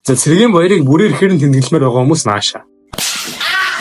За цэргийн баярыг бүрээр хэрэн тэмдэглэмээр байгаа хүмүүс нааша.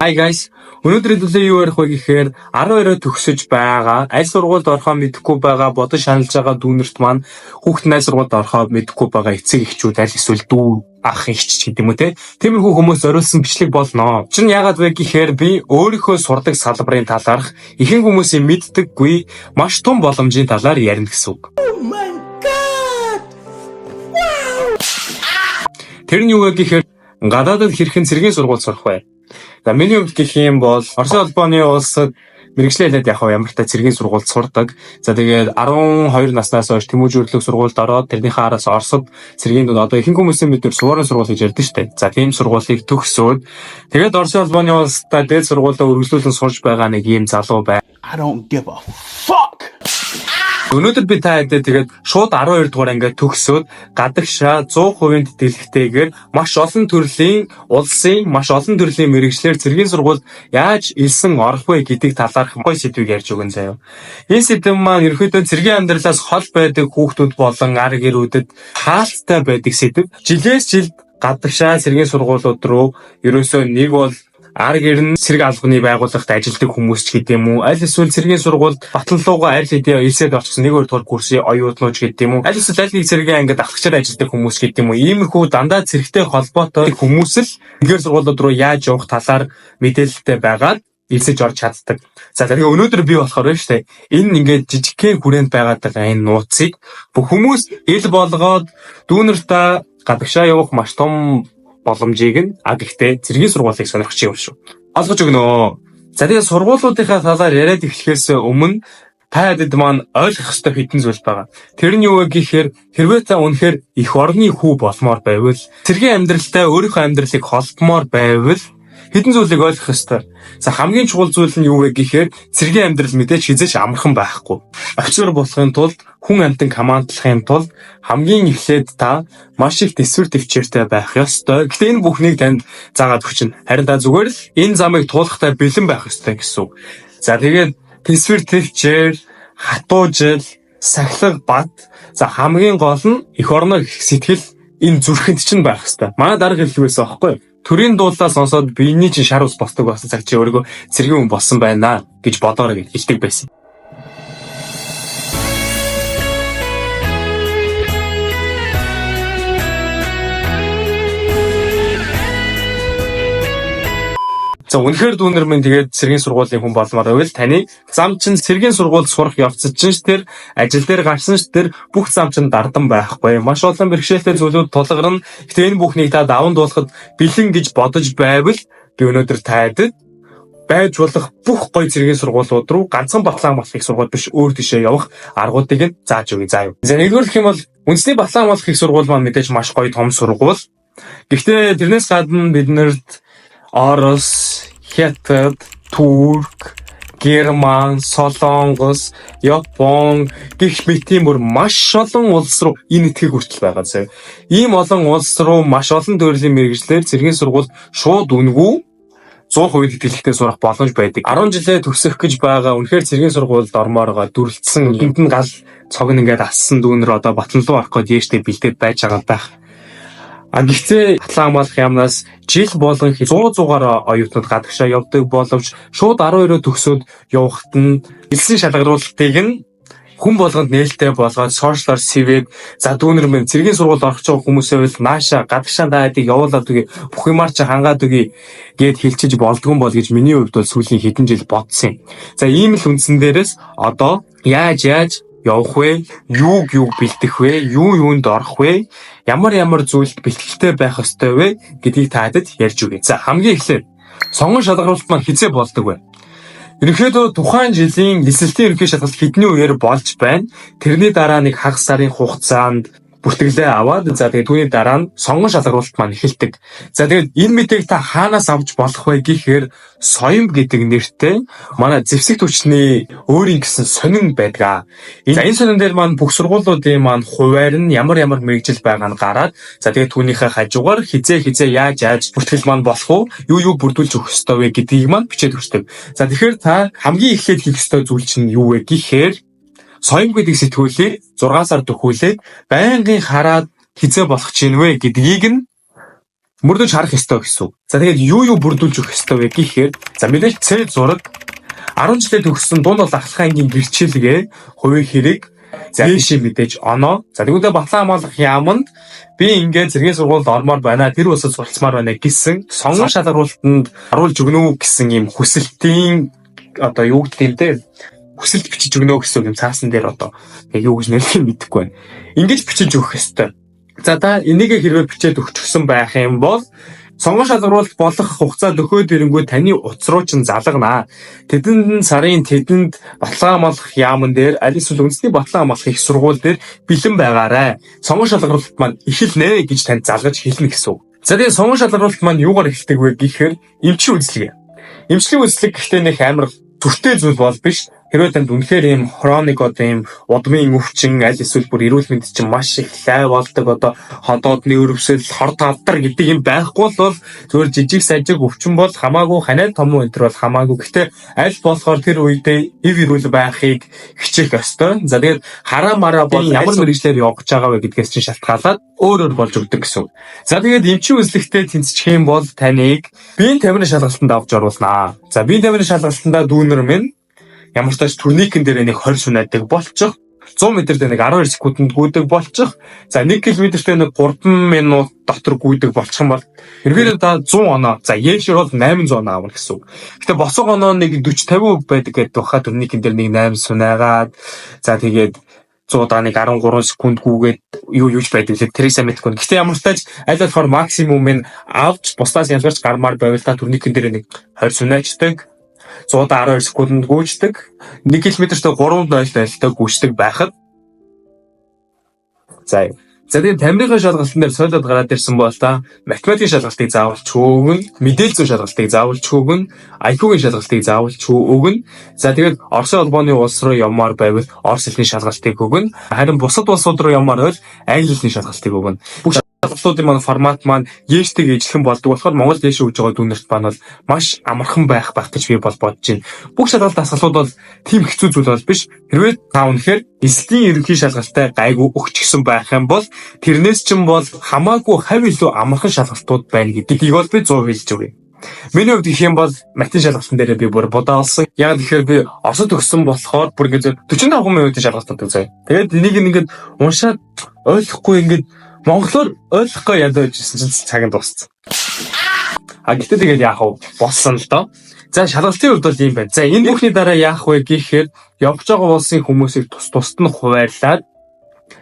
Hi guys. Өнөөдөр хэдүүлээ юу ярих вэ гэхээр 12-оо төгсөж байгаа, аль сургуульд орохоо мэдэхгүй байгаа, бодож шаналж байгаа дүүнерт маань хүүхэд аль сургуульд орохоо мэдэхгүй байгаа эцэг эхчүүд аль эсвэл дүү ах ихч гэдэг юм уу те. Тиймэрхүү хүмүүс зориулсан бичлэг болно. Чин яагаад вэ гэхээр би өөрийнхөө сурдаг салбарын талаарх ихэнх хүмүүсийн мэддэггүй маш том боломжийн талаар ярина гэсэн үг. Тэр нь юу вэ гэхээр гадаадд хэрхэн цэргийн сургууль сурах вэ? За миний хувьд гэх юм бол Оросын улбооны улсад мэргэжлээ хэлээд яг ямар та цэргийн сургуульд сурдаг. За тэгээд 12 наснаас хойш Тэмүүжүүлэх сургуульд ороод тэрнийхээ араас Оросд цэргийн одоо ихэнх хүмүүсийн мэдээр Суворын сургууль гэж ярьдаг шүү дээ. За тийм сургуулийг төгсөөд тэгээд Оросын улбооны улстай дээд сургуулиа үргэлжлүүлэн сурж байгаа нэг ийм залуу байна. I don't give a fuck. Өнөөдөр би та хэдээ тэгээд шууд 12 дугаар ангид төгсөөд гадагшаа 100% дэлгэхтэйгээр маш олон төрлийн улсын маш олон төрлийн мэргэжлэр цэргийн сургуульд яаж илсэн орох вэ гэдэг талаарх гоё сэдвийг ярьж өгөн заяа. Энэ сэдв маань ерөнхийдөө цэргийн амьдралаас хол байдаг хүүхдүүд болон ар гэрүүдэд хаалттай байдаг сэдв. Жилээс жилд гадагшаа цэргийн сургуулиуд руу ерөөсөө нэг бол ар гэрн цэрэг албаны байгууллагт ажилладаг хүмүүс ч гэдэг юм уу, аль эсвэл цэргийн сургуульд батлалуугаа аль хэдийн элсээд орчихсон 1-2 дугаар курсын оюутнууд гэдэг юм уу, аль эсвэл аль нэг цэргийн ангид ахлагчаар ажилладаг хүмүүс гэдэг юм уу, иймэрхүү дандаа цэрэгтэй холбоотой хүмүүс л цэргийн сургуулиуд руу яаж явах талаар мэдээлэлтэй байгаад элсэж орж чаддаг. За тэгэхээр өнөөдөр би болохоор байна шүү дээ. Энэ ингээд жижигхэн хүрээнд байгаад байгаа энэ нууцыг бүх хүмүүс ил болгоод дүүнертаа гадагшаа явах маш том боломжийг нь гэхдээ цэргийн сургуулийг сонирхож юм шүү. Олгож өгнө. За тэгээд сургуулиудынхаа талаар яриад эхлэхээс өмнө та хэд маань ойлгох ёстой хэдэн зүйл байгаа. Тэр нь юу вэ гэхээр хэрвээ та үнэхээр их орны хүү болмоор байвал цэргийн амьдралтай өөрийнхөө амьдралыг холбомоор байвал хэдэн зүйлийг ойлгох ёстой. За хамгийн чухал зүйл нь юу вэ гэхээр цэргийн амьдрал мэдээж хизээч амархан байхгүй. Офицер болохын тулд хүн амьтан командлахын тулд хамгийн эхлээд та маш их төсвөр төвчээртэй байх ёстой. Гэхдээ энэ бүхнийг танд заагаад өгчин. Харин та зүгээр л энэ замыг туулахтай бэлэн байх ёстой гэсэн үг. За тэгээд төсвөр төвчээр, хатуу жил, сахилга бат. За хамгийн гол нь эх орноо их сэтгэл энэ зүрхэнд чинь байх ёстой. Манай дарга хэлвэсэн аахгүй юу? Төрийн дуулаа сонсоод биений чинь шар ус босдог болсон цаг чи өөрийгөө цэргийн хүн болсон байна гэж бодоорой гэж хэлдэг байсан. За үнэхээр дүүнер минь тэгээд цэргийн сургуулийн хүн болмоор байвал таны зам чинь цэргийн сургуульд сурах явцад чинь тэр ажил дээр гарсан ш тэр бүх зам чинь дардан байхгүй. Маш олон бэрхшээлтэй зүйлүүд тулгарна. Гэтэ энэ бүхнийг та даван дуулахад бэлэн гэж бодож байвал би өнөөдөр таадаг байж болох бүх гоё цэргийн сургуулиуд руу ганцхан батлан их сургууль биш өөр тишээ явах аргуудыг нь зааж өгье заа юу. За нэгдүгээр гэх юм бол үндэсний батлан их сургууль маань мэдээж маш гоё том сургууль. Гэхдээ тэрнээс гадна биднэрт Орос, Хятад, Турк, Герман, Солонгос, Япон гэх мэт тиймэр маш олон улс руу энэ этгийг хүртэл байгаа зав. Ийм олон улс руу маш олон төрлийн мэргэжлэр цэргийн сургууль шууд үнэгүй 100% тэтгэлэгтэй сурах боломж байдаг. 10 жилээ төгсөх гэж байгаа үнэхээр цэргийн сургуульд ормоор байгаа дүрлцсэн энд нь гал цог нэгээд ассан дүүнэр одоо батлан руу орох гэж яштэй бэлдээд байж байгаа байх. Гэхдээ батлан хамгаалах яамнаас жил болгон 100-аар оюутнууд гадагшаа явдаг боловч шууд 12-оо төгсөөд явахт нь элсэн шалгаруулалтыг нь хүн болгонд нээлттэй болгоод сошиалар CV-г за дүүнер минь цэргийн сургуульд орох гэж хүмүүсээ бол нааша гадагшаа даадыг явуулаад үгүй бүх юмар чи хангаад үгүй гэд хэлчихэж болдгон бол гэж миний хувьд бол сүүлийн хэдэн жил бодсон юм. За ийм л үндсэн дээрээс одоо яаж явах вэ? Юуг бэлдэх вэ? Юунд орох вэ? Ямар зүйлд бэлтгэлтэй байх ёстой вэ гэдгийг таадад ярьж өгье. За хамгийн эхлээд сонгон шалгаруулалт маань хизээ болдог вэ? Ерөнхийдөө тухайн жилийн эсэлтийн ерөнхий шалгалт хэдний үеэр болж байна. Тэрний дараа нэг хагас сарын хугацаанд бүртгэлээ аваад за тэгээд түүний дараа нь сонгон шалгаруулалт маань эхэлдэг. За тэгээд энэ мэдээг та хаанаас авч болох вэ гэхээр соём гэдэг нэртэй манай зэвсэг түвшний өөрийн гэсэн сонин байдаг. Энэ сонин дээр маань бүх сургуулиудын маань хуваар нь ямар мэргэжил байгаа нь гараад за тэгээд түүнийхээ хажуугаар хизээ яаж бүртгэл маань болох уу юу бүрдүүлж өгөх ёстой вэ гэдгийг маань бичээд өгчдөг. За тэгэхээр та хамгийн эхлээд хийх ёстой зүйл чинь юу вэ гэхээр соём гэдэг сэтгүүлийг 6 сар төхүүлээд байнгын хараад хизээ болох чинь вэ гэдгийг нь бүрдүүлж харах ёстой гэсэн. За тэгээд юу бүрдүүлж өгөх ёстой вэ гэхээр за мэдээж C зураг 10 жилээр төгссөн дунд бол ахлах ангийн гэрчлэгээ хувийн хэрэг за тийшээ мэдээж оноо. За тэгвэл батлан хамгаалах яамд би ингээд зэргийн сургуульд ормоор байна. Тэр улсад суралцмаар байна гэсэн сонгон шалгаруулалтанд харуулж өгнө гэсэн юм хүсэлтийн одоо юу гэдэг юм те хүсэлт бичиж өгнө гэсэн юм цаасан дээр одоо юу гэж нэрлэхийг мэдэхгүй байна. Ингэж бичиж өгөх ёстой. За та энийг хэрвээ бичээд өгчихсөн байх юм бол сонгон шалгаруулалт болох хугацаа дөхөөд ирэнгүүт таны утас руу ч залгана. Тэдэнд сарын тэдэнд баталгаа хамгаалах яамн дээр аль эсвэл үндэсний баталгаа хамгаалах их сургууль дээр бэлэн байгаарай. Сонгон шалгаруулалт маань эхэлнэ гэж танд залгаж хэлнэ гэсэн. За тэгээд сонгон шалгаруулалт маань юугаар эхэлдэг вэ гэхээр эмчийн үзлэг. Эмчлийн үзлэг гэхдээ нэг амар төртэй зүйл бол биш. Хэрвээ танд үнэхээр ийм хроник одоо ийм удмын өвчин аль эсвэл бүр эрүүл мэнд чинь маш их лай болдог одоо ходоодны өрөвсөл хор талдар гэдэг юм байхгүй бол зөвхөн жижиг сажиг өвчин бол хамаагүй ханаа том өнтер бол хамаагүй. Гэхдээ аль болохоор тэр үедээ эв эрүүл байхыг хичээх ёстой. За тэгээд хараа мараа бол ямар мэрэгчлэр явж байгаа вэ гэдгээс чинь шалтгаалаад өөр болж өгдөг гэсэн. За тэгээд эмчийн үзлэгтээ тэнцчих юм бол таныг биеийн тамирын шалгалтанд авч оруулнаа. За биеийн тамирын шалгалтандаа дүүнер минь ямар ч тач турникэн дээр нэг 20 сүнэдэг болчих 100 м дээр нэг 12 секундэд гүйдэг болчих за 1 км-тэй нэг 3 минут дотор гүйдэг болчих юм бол эргээд та 100 оноо за яэшэр бол 800 оноо авна гэсэн үг. Гэтэ босоо оноо нэг 40-50% байдаг гэдэг баха турникэн дээр нэг 8 сүнэгаад за тэгээд 100 даныг 13 секунд гүйгээд юуж байдаг лээ тэрийг сайн мэдэхгүй. Гэтэ ямар ч тач аль болохоор максимум нь авч бусдаас ялгарч гармаар байвал та турникэн дээр нэг 20 сүнэждэг 112 секундэд гүйждэг 1 км-тэй 3 нойлтой гүйждэг байхад за тэгээд тамирын шалгалтын дээр солиод гараад ирсэн бол та математикийн шалгалтыг заавалч өгнө, мэдээлэл зүйн шалгалтыг заавалч өгнө, IQ-гийн шалгалтыг заавалч өгнө. За тэгээд Оросын холбооны улс руу явмаар байвал орос хэлний шалгалтыг өгнө. Харин бусад улсууд руу явмаар байвал англи хэлний шалгалтыг өгнө. Бүх шалгалтуудын маань формат маань ээжтэйг ижлэхэн болдог болохоор Монгол ээш өгж байгаа дүүнерт маань бол маш амархан байх гэж би бодож байна. Бүх шалгалт асгалууд бол тийм хэцүү зүйл бол биш. Хэрвээ та үнэхээр эслийн ерөнхий шалгалттай гайгүй өгчихсөн байх юм бол тэрнээс ч юм бол хамаагүй хавь илүү амархан шалгалтууд байна гэдгийг бол би 100% хэлж өгье. Миний хувьд их юм бол математикийн шалгалтын дээр би бүр будаалсан. Яг тэгэхээр би Оросд төгссөн болохоор бүр ингээд 45 минутын шалгалт өгдөг заяа. Тэгээд энийг ингээд уншаад ойлгохгүй ингээд монголоор ойлгохгүй ядаж ирсэн чинь цаг нь дууссан. Гэхдээ тэгээд яах вэ? Болсон л доо. За шалгалтын хувьд бол ийм байна. За энэ бүхний дараа яах вэ гэхээр явж байгаа улсын хүмүүсийг тусад нь хуваарлаад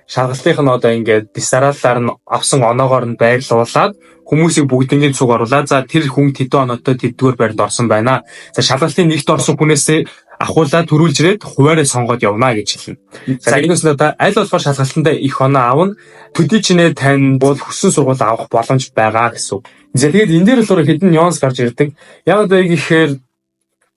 шалгалтынх нь одоо ингээд дисаралаар нь авсан оноогоор нь байрлуулад хүмүүсийг бүгднийг цуг оруулаад за тэр хүн тэдэн оноотой тэдгээр байранд орсон байна. За шалгалтын нэгт орсон хүнээсээ ахуулаад төрүүлж ирээд хуваараа сонгоод явна гэж хэлнэ. За энэс нь одоо аль болохоор шалгалтандаа их оноо авна. Төдий чинээ тань бол хүссэн сургууль авах боломж байгаа гэсэн үг. За тэгээд энэ дээр болохоор хэдэн нюанс гарч ирдэг. Яг одоо гэхээр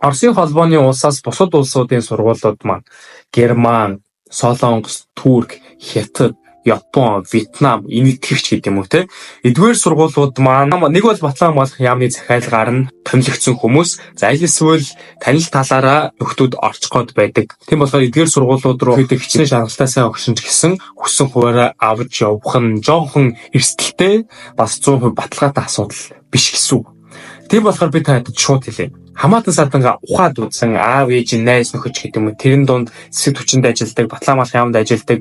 Оросын холбооны улсаас бусад улсуудын сургуулиуд маань Герман, Солонгос, Турк, Хятад, Япон, Вьетнам, энэтхэгч гэдэг юм уу те. Эдгээр сургуулиуд маань нэг бол батлан хамгаалах яамны захиалгаар нь томилогдсон хүмүүс. За аль эсвэл танил талаараа нөхдүүд орчих гээд байдаг. Тийм болохоор эдгээр сургуулиуд руу хэд хичнээн шалгалтаасаа өгсөн ч гэсэн хүссэн хуваараа авч явах нь жоохон эрсдэлтэй бас 100% баталгаатай асуудал биш гэсэн үг. Тийм болохоор би таад шууд хэлье. Хамаатан саданга ухаад үзсэн аав ээж найз нөхөж гэдэг юм уу тэрэн дунд сэт хүчинд ажилладаг, батлан хамгаалах яамд ажилладаг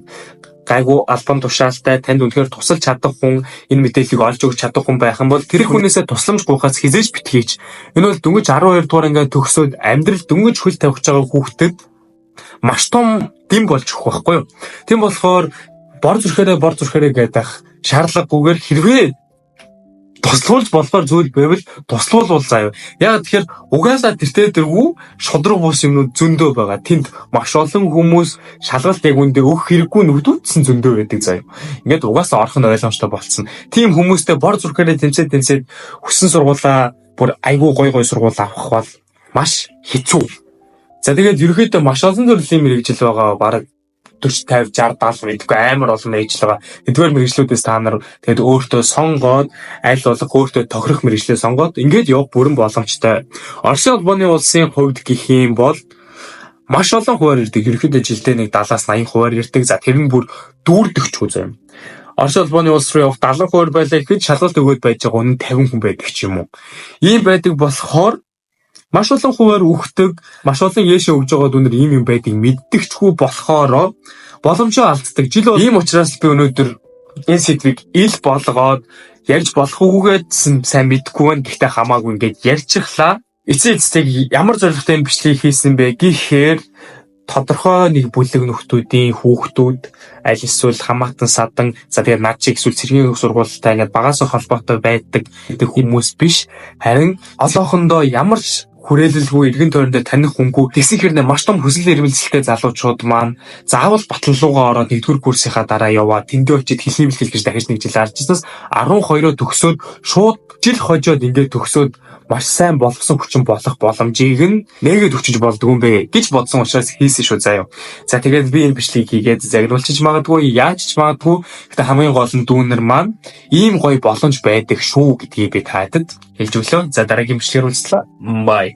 гайгүй албан тушаалтай танд үнэхээр тусалж чадах хүн энэ мэдээллийг олж өгч чадах хүн байх юм бол тэр хүнээсээ тусламж гуйхаас хизээж битгийч. Энэ бол дөнгөж 12 дугаар ингээд төгсөөд амьдрал дөнгөж хөл тавих байгаа хүүхдэд маш том дэм болж өгөх байхгүй юу. Тийм болохоор бор зүрхээрээ гэдэг шаардлагагүйгээр хэрвээ туслуулж болохоор зүйл байвал туслуулвал заяа. Яг тэгэхээр угаасаа тэртээ шодрог бус юмнууд зөндөө байгаа. Тэнд маш олон хүмүүс шалгалт яг үндэ өгөх хэрэггүй нүдүүдсэн зөндөө байдаг заяа. Ингээд угаасаа орох нь ойлгомжтой болцсон. Тийм хүмүүстэй бор зүрхээрээ тэмцээд хүссэн сургуулаа бүр айгүй гой сургууль авах бол маш хэцүү. За тэгээд ерөөхдөө маш олон төрлийн мэрэгжил байгаа. Бараг 40 50 60 70 мэдгүй амар олон мэрэгжил байгаа. Эдгээр мэрэгжлүүдээс та нар тэгээд өөртөө сонгоод аль болох өөртөө тохирох мэрэгжлээ сонгоод ингээд явах бүрэн боломжтой. Оросын холбооны улсын хувьд гэх юм бол маш олон хуваар ирдэг. Ерөнхийдөө жилдээ нэг 70-80 хуваар ирдэг. За тэр нь бүр дүүрдэгч үү заяа. Орос улбооны улс руу явах 70% байлаа гэхэд шалгалт өгөөд байж байгаа үнэн 50 хүн байдаг ч юм уу. Ийм байдаг болохоор маш олон хуваар үхдэг, маш олон яшээ өгж байгаа дүнэр ийм юм байдгийг мэддэгчгүй болохоор боломжоо алддаг. Жил бол ийм учраас би өнөөдөр энэ сэдвийг ил болгоод ярьж болох үгүйгээд сайн мэдэхгүй байна. Гэхдээ хамаагүй ингээд ярьчихлаа. Эцэг ямар зорилготой энэ бичлэгийг хийсэн бэ гэхээр тодорхой нэг бүлэг нөхдүүдийн хүүхдүүд аль эсвэл хамаатан садан за тэгээд над чиг эсвэл цэргийн сургуультай ингээд багаас холбоотой байдаг хүмүүс биш. Харин одоохондоо ямар ч хүрээлэлгүй эргэн тойрондоо таних хүнгүй тэгсэн хэрнээ маш том хүсэл эрмэлзэлтэй залуучууд маань заавал баталгуугаа ороод 1-р курсынхаа дараа яваа тэндээ очиж хэлний бэлтгэл гэж дахиж нэг жил арчснаас 12-оо төгсөөд шууд жил хожоод ингээд төгсөөд маш сайн болгосон хүчин болох боломжийг нь нэгэд өчөж болдгоо юм бэ гэж бодсон учраас хийсэн шүү заяа. За тэгээд би энэ бичлэгийг хийгээд загнуулчих магадгүй яаж ч магадгүй. Гэтэ хамгийн гол нь дүүнер маань ийм гоё боломж байдаг шүү гэдгийг би таадад хэлж өглөө. За дараагийн бичлэгээр уулзлаа. Bye.